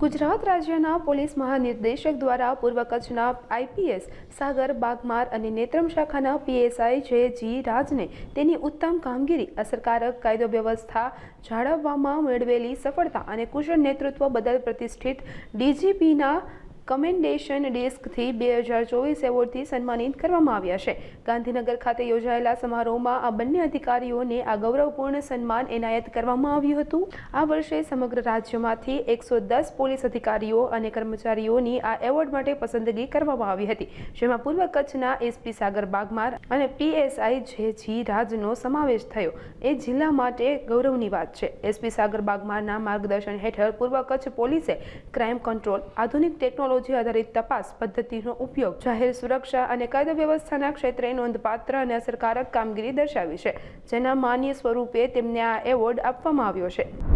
ગુજરાત રાજ્યના પોલીસ મહાનિર્દેશક દ્વારા પૂર્વ કચ્છના આઈપીએસ સાગર બાગમાર અને નેત્રમ શાખાના પીએસઆઈ જે.જી. રાજને તેની ઉત્તમ કામગીરી, અસરકારક કાયદો વ્યવસ્થા જાળવવામાં મેળવેલી સફળતા અને કુશળ નેતૃત્વ બદલ પ્રતિષ્ઠિત ડીજીપીના કમેન્ડેશન ડિસ્કથી 2024 એવોર્ડથી સન્માનિત કરવામાં આવ્યા છે। ગાંધીનગર ખાતે યોજાયેલા સમારોહમાં આ બંને અધિકારીઓને આ ગૌરવપૂર્ણ સન્માન એનાયત કરવામાં આવ્યું હતું। આ વર્ષે સમગ્ર રાજ્યમાંથી 110 પોલીસ અધિકારીઓ અને કર્મચારીઓની આ એવોર્ડ માટે પસંદગી કરવામાં આવી હતી, જેમાં પૂર્વ કચ્છના એસપી સાગર બાગમાર અને પીએસઆઈ જે.જી. રાજનો સમાવેશ થયો એ જિલ્લા માટે ગૌરવની વાત છે। એસપી સાગર બાગમારના માર્ગદર્શન હેઠળ પૂર્વ કચ્છ પોલીસે ક્રાઇમ કંટ્રોલ, આધુનિક ટેકનોલોજી આધારિત તપાસ પદ્ધતિનો ઉપયોગ, જાહેર સુરક્ષા અને કાયદો વ્યવસ્થાના ક્ષેત્રે નોંધપાત્ર અને અસરકારક કામગીરી દર્શાવી છે, જેના માન્ય સ્વરૂપે તેમને આ એવોર્ડ આપવામાં આવ્યો છે।